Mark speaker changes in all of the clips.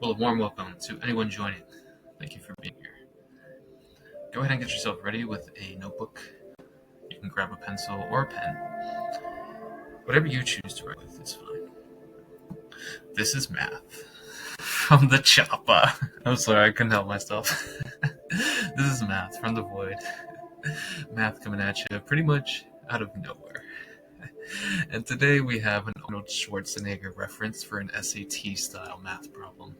Speaker 1: Well, a warm welcome to anyone joining. Thank you for being here. Go ahead and get yourself ready with a notebook. You can grab a pencil or a pen. Whatever you choose to write with is fine. This is math from the Choppa. I'm sorry, I couldn't help myself. This is math from the void. Math coming at you pretty much out of nowhere. And today we have an Arnold Schwarzenegger reference for an SAT-style math problem.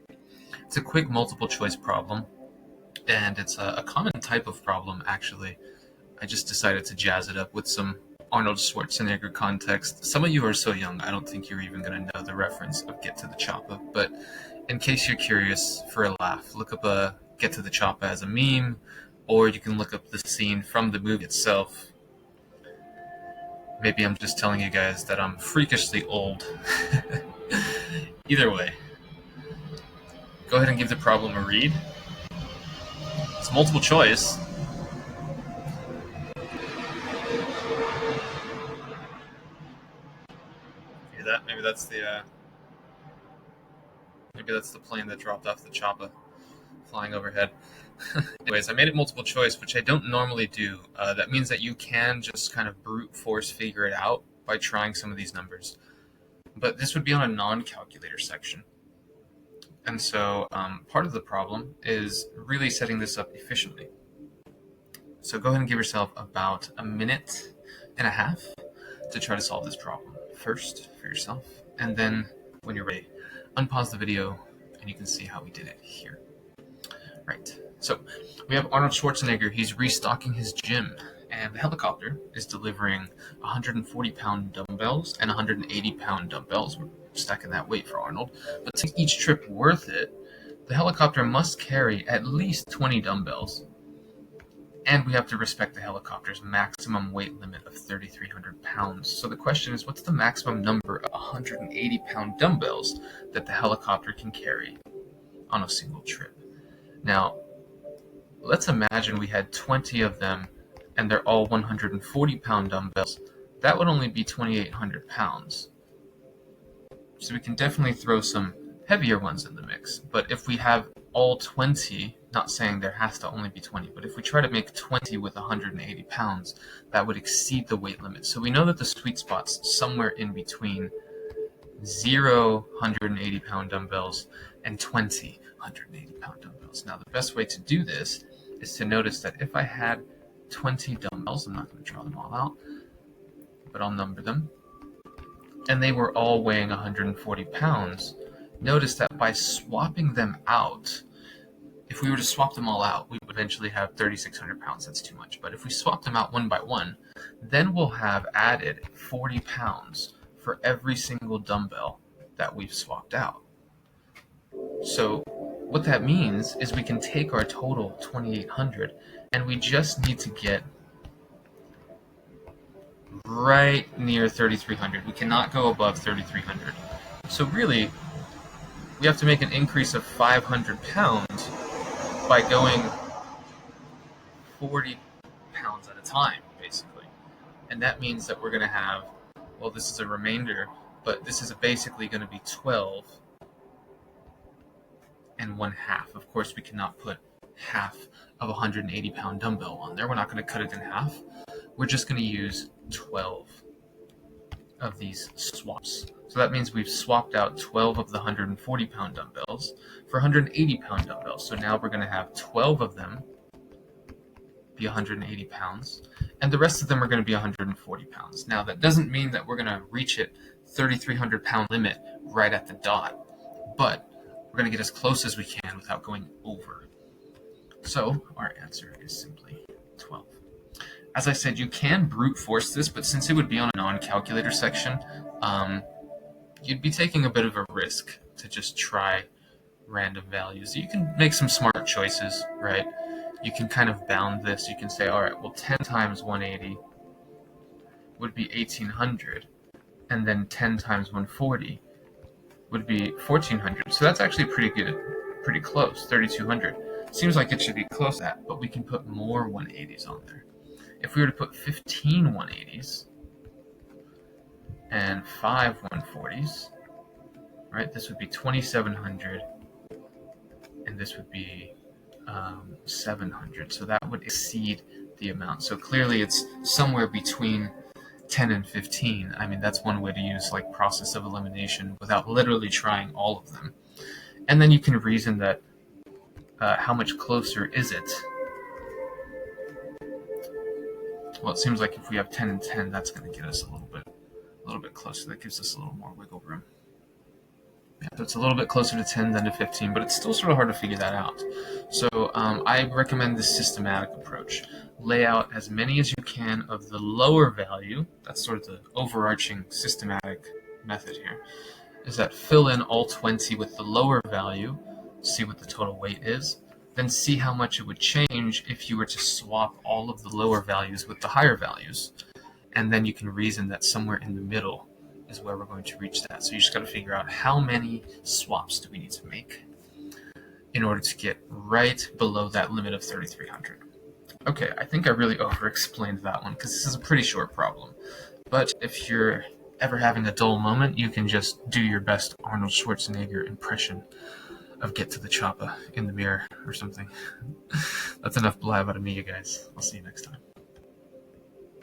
Speaker 1: It's a quick multiple choice problem, and it's a common type of problem, actually. I just decided to jazz it up with some Arnold Schwarzenegger context. Some of you are so young, I don't think you're even going to know the reference of Get to the Choppa, but in case you're curious, for a laugh, look up a Get to the Choppa as a meme, or you can look up the scene from the movie itself. Maybe I'm just telling you guys that I'm freakishly old. Either way, go ahead and give the problem a read. It's multiple choice. Hear that? Maybe that's the plane that dropped off the Choppa flying overhead. Anyways, I made it multiple choice, which I don't normally do. That means that you can just kind of brute force figure it out by trying some of these numbers. But this would be on a non-calculator section. And so part of the problem is really setting this up efficiently. So go ahead and give yourself about a minute and a half to try to solve this problem. First for yourself, and then when you're ready, unpause the video and you can see how we did it here. Right, so we have Arnold Schwarzenegger. He's restocking his gym, and the helicopter is delivering 140-pound dumbbells and 180-pound dumbbells. We're stacking that weight for Arnold. But to make each trip worth it, the helicopter must carry at least 20 dumbbells. And we have to respect the helicopter's maximum weight limit of 3,300 pounds. So the question is, what's the maximum number of 180-pound dumbbells that the helicopter can carry on a single trip? Now, let's imagine we had 20 of them and they're all 140-pound dumbbells. That would only be 2,800 pounds. So we can definitely throw some heavier ones in the mix. But if we have all 20, not saying there has to only be 20, but if we try to make 20 with 180 pounds, that would exceed the weight limit. So we know that the sweet spot's somewhere in between 0 180-pound dumbbells and 20 180-pound dumbbells. Now, the best way to do this is to notice that if I had 20 dumbbells, I'm not going to draw them all out, but I'll number them, and they were all weighing 140 pounds, notice that by swapping them out, if we were to swap them all out, we would eventually have 3,600 pounds. That's too much. But if we swap them out one by one, then we'll have added 40 pounds for every single dumbbell that we've swapped out. So what that means is we can take our total 2,800 and we just need to get right near 3,300. We cannot go above 3,300. So really, we have to make an increase of 500 pounds by going 40 pounds at a time, basically. And that means that we're going to have, well, this is a remainder, but this is basically going to be 12 and 1/2. Of course, we cannot put half of a 180-pound dumbbell on there. We're not going to cut it in half. We're just going to use 12 of these swaps. So that means we've swapped out 12 of the 140-pound dumbbells for 180-pound dumbbells. So now we're going to have 12 of them be 180 pounds, and the rest of them are going to be 140 pounds. Now, that doesn't mean that we're going to reach it 3,300-pound limit right at the dot, but we're going to get as close as we can without going over. So our answer is simply 12. As I said, you can brute force this, but since it would be on a non-calculator section, you'd be taking a bit of a risk to just try random values. You can make some smart choices, right? You can kind of bound this. You can say, all right, well, 10 times 180 would be 1,800, and then 10 times 140 would be 1,400. So that's actually pretty good, pretty close, 3,200. Seems like it should be close to that, but we can put more 180s on there. If we were to put 15 180s and 5 140s, right, this would be 2,700 and this would be 700. So that would exceed the amount. So clearly it's somewhere between 10 and 15. I mean, that's one way to use like process of elimination without literally trying all of them. And then you can reason that how much closer is it? Well, it seems like if we have 10 and 10, that's going to get us a little bit closer. That gives us a little more wiggle room. Yeah, so it's a little bit closer to 10 than to 15, but it's still sort of hard to figure that out. So I recommend this systematic approach. Lay out as many as you can of the lower value. That's sort of the overarching systematic method here, is that fill in all 20 with the lower value, see what the total weight is, then see how much it would change if you were to swap all of the lower values with the higher values. And then you can reason that somewhere in the middle is where we're going to reach that. So you just got to figure out how many swaps do we need to make in order to get right below that limit of 3,300. Okay, I think I really over-explained that one because this is a pretty short problem. But if you're ever having a dull moment, you can just do your best Arnold Schwarzenegger impression of Get to the Choppa in the mirror or something. That's enough blab out of me, you guys. I'll see you next time.